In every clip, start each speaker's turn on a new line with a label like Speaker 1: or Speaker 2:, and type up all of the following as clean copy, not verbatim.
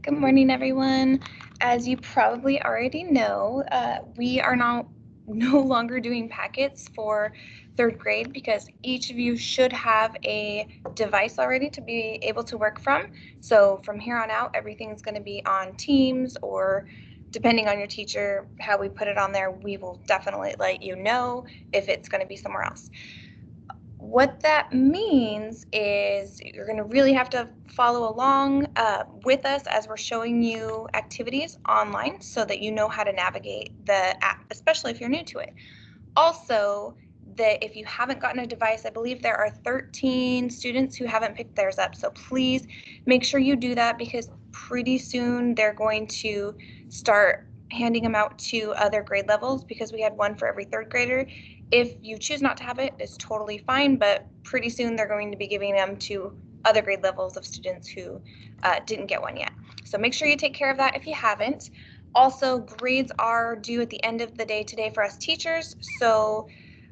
Speaker 1: Good morning, everyone. As you probably already know, we are no longer doing packets for third grade because each of you should have a device already to be able to work from. So from here on out, everything's going to be on Teams, or depending on your teacher, how we put it on there, we will definitely let you know if it's going to be somewhere else. What that means is you're going to really have to follow along with us as we're showing you activities online so that you know how to navigate the app, especially if you're new to it. Also, that if you haven't gotten a device, I believe there are 13 students who haven't picked theirs up. So please make sure you do that, because pretty soon they're going to start handing them out to other grade levels, because we had one for every third grader. If you choose not to have it, it's totally fine, but pretty soon they're going to be giving them to other grade levels of students who didn't get one yet. So make sure you take care of that if you haven't. Also, grades are due at the end of the day today for us teachers, so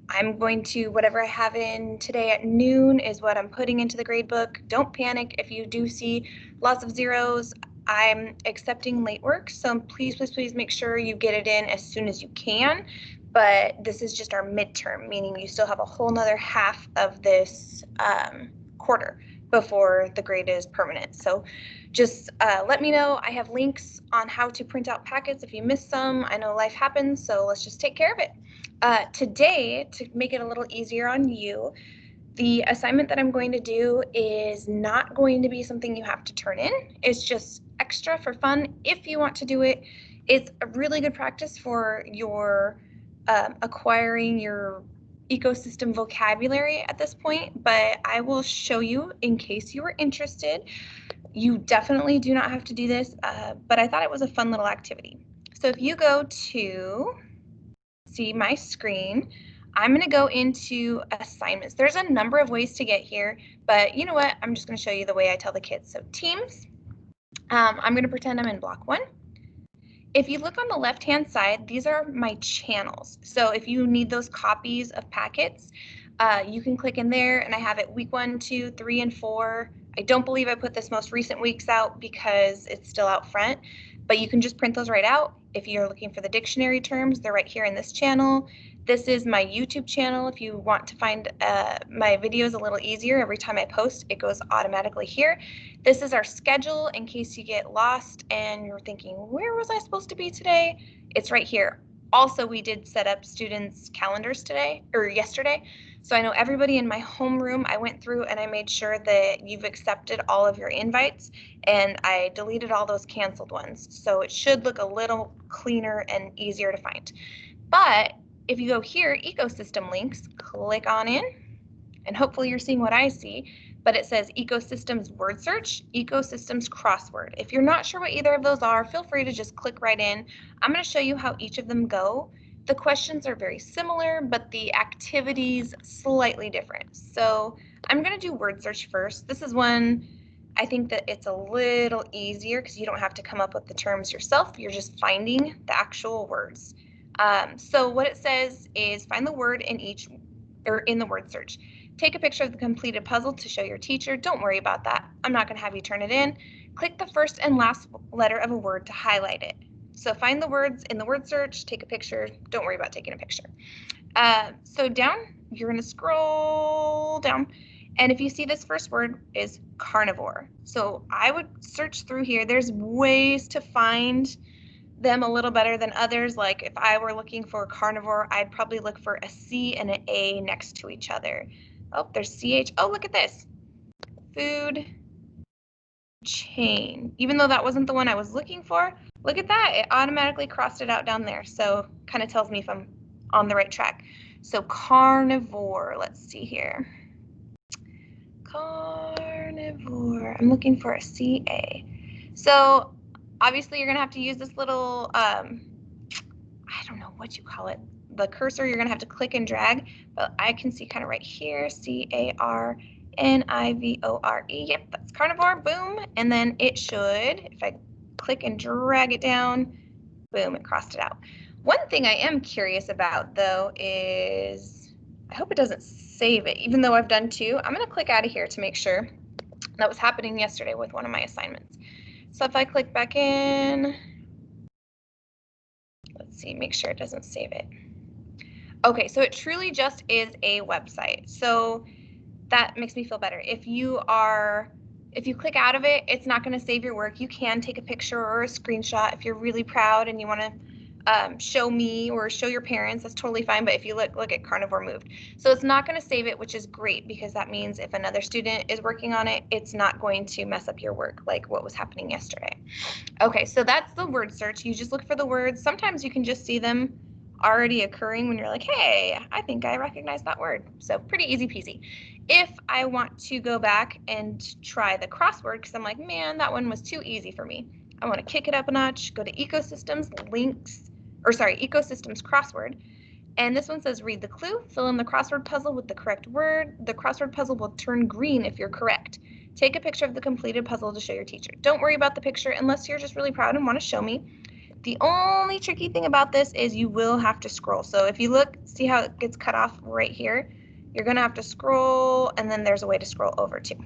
Speaker 1: I'm going to, whatever I have in today at noon is what I'm putting into the grade book. Don't panic if you do see lots of zeros. I'm accepting late work, so please, please, please make sure you get it in as soon as you can. But this is just our midterm, meaning you still have a whole nother half of this quarter before the grade is permanent. So just let me know. I have links on how to print out packets if you miss some. I know life happens, so let's just take care of it. Today, to make it a little easier on you, the assignment that I'm going to do is not going to be something you have to turn in. It's just extra for fun if you want to do it. It's a really good practice for your acquiring your ecosystem vocabulary at this point, but I will show you in case you are interested. You definitely do not have to do this, but I thought it was a fun little activity. So if you go to see my screen, I'm going to go into assignments. There's a number of ways to get here, but you know what? I'm just going to show you the way I tell the kids. So teams, I'm going to pretend I'm in block 1. If you look on the left-hand side, these are my channels. So if you need those copies of packets, you can click in there, and I have it week 1, 2, 3, and 4. I don't believe I put this most recent weeks out because it's still out front, but you can just print those right out. If you're looking for the dictionary terms, they're right here in this channel. This is my YouTube channel. If you want to find my videos a little easier, every time I post, it goes automatically here. This is our schedule in case you get lost and you're thinking, where was I supposed to be today? It's right here. Also, we did set up students' calendars today or yesterday. So I know everybody in my homeroom, I went through and I made sure that you've accepted all of your invites, and I deleted all those canceled ones. So it should look a little cleaner and easier to find. But if you go here, ecosystem links, click on in, and hopefully you're seeing what I see, but it says ecosystems word search, ecosystems crossword. If you're not sure what either of those are, feel free to just click right in. I'm going to show you how each of them go. The questions are very similar, but the activities slightly different. So I'm going to do word search first. This is one I think that it's a little easier because you don't have to come up with the terms yourself. You're just finding the actual words. So what it says is find the word in each, or in the word search. Take a picture of the completed puzzle to show your teacher. Don't worry about that. I'm not going to have you turn it in. Click the first and last letter of a word to highlight it. So find the words in the word search, take a picture. Don't worry about taking a picture. So down, you're going to scroll down. And if you see this first word is carnivore. So I would search through here. There's ways to find them a little better than others. Like if I were looking for carnivore, I'd probably look for a C and an A next to each other. Oh, there's CH. Oh, look at this. Food chain. Even though that wasn't the one I was looking for, look at that. It automatically crossed it out down there. So kind of tells me if I'm on the right track. So carnivore, let's see here. Carnivore, I'm looking for a CA. So obviously you're gonna have to use this little, I don't know what you call it, the cursor. You're gonna have to click and drag, but I can see kind of right here, CARNIVORE. Yep, that's carnivore, boom. And then it should, if I click and drag it down, boom, it crossed it out. One thing I am curious about though is, I hope it doesn't save it, even though I've done 2. I'm gonna click out of here to make sure. That was happening yesterday with one of my assignments. So if I click back in, let's see, make sure it doesn't save it. Okay, so it truly just is a website. So that makes me feel better. If you click out of it, it's not going to save your work. You can take a picture or a screenshot if you're really proud and you want to show me or show your parents. That's totally fine. But if you look at Carnivore Moved, so it's not going to save it, which is great because that means if another student is working on it, it's not going to mess up your work like what was happening yesterday. Okay, so that's the word search. You just look for the words. Sometimes you can just see them already occurring when you're like, hey, I think I recognize that word. So pretty easy peasy. If I want to go back and try the crossword, because I'm like, man, that one was too easy for me. I want to kick it up a notch, go to ecosystems, ecosystems crossword. And this one says read the clue, fill in the crossword puzzle with the correct word. The crossword puzzle will turn green if you're correct. Take a picture of the completed puzzle to show your teacher. Don't worry about the picture unless you're just really proud and want to show me. The only tricky thing about this is you will have to scroll. So if you look, see how it gets cut off right here? You're going to have to scroll, and then there's a way to scroll over too.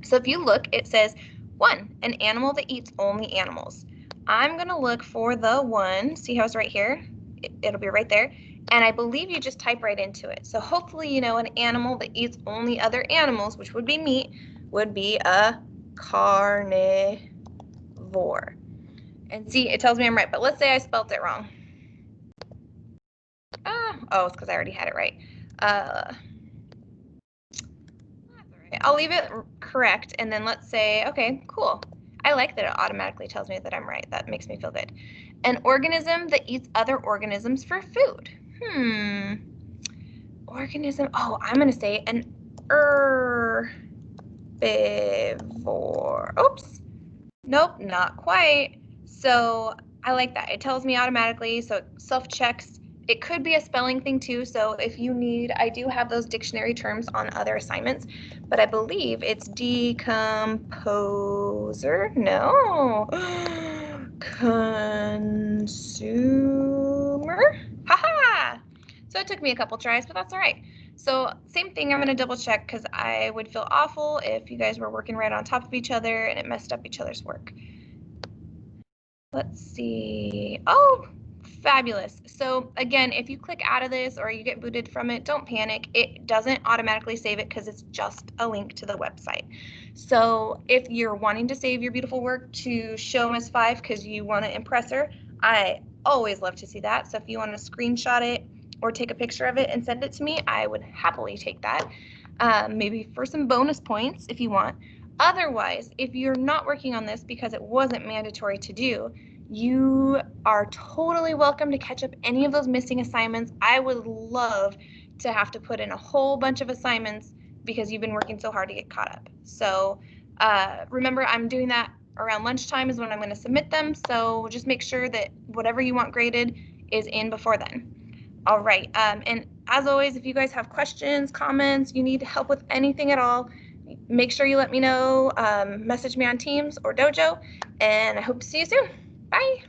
Speaker 1: So if you look, it says 1, an animal that eats only animals. I'm going to look for the 1. See how it's right here? It'll be right there. And I believe you just type right into it. So hopefully you know an animal that eats only other animals, which would be meat, would be a carnivore. And see, it tells me I'm right, but let's say I spelled it wrong. Oh, it's because I already had it right. That's all right. I'll leave it correct, and then let's say, okay, cool. I like that it automatically tells me that I'm right. That makes me feel good. An organism that eats other organisms for food. Organism. Oh, I'm going to say an herbivore. Oops. Nope, not quite. So I like that. It tells me automatically, so it self-checks. It could be a spelling thing too, so if you need, I do have those dictionary terms on other assignments, but I believe it's decomposer. No. Consumer. Haha. So it took me a couple tries, but that's all right. So same thing, I'm going to double check because I would feel awful if you guys were working right on top of each other and it messed up each other's work. Let's see. Oh, fabulous. So again, if you click out of this or you get booted from it, don't panic. It doesn't automatically save it because it's just a link to the website. So if you're wanting to save your beautiful work to show Miss Fife because you want to impress her, I always love to see that. So if you want to screenshot it or take a picture of it and send it to me, I would happily take that. Maybe for some bonus points if you want. Otherwise, if you're not working on this because it wasn't mandatory to do, you are totally welcome to catch up any of those missing assignments. I would love to have to put in a whole bunch of assignments because you've been working so hard to get caught up. So remember, I'm doing that around lunchtime is when I'm going to submit them. So just make sure that whatever you want graded is in before then. All right. And as always, if you guys have questions, comments, you need help with anything at all, make sure you let me know. Message me on Teams or Dojo, and I hope to see you soon. Bye.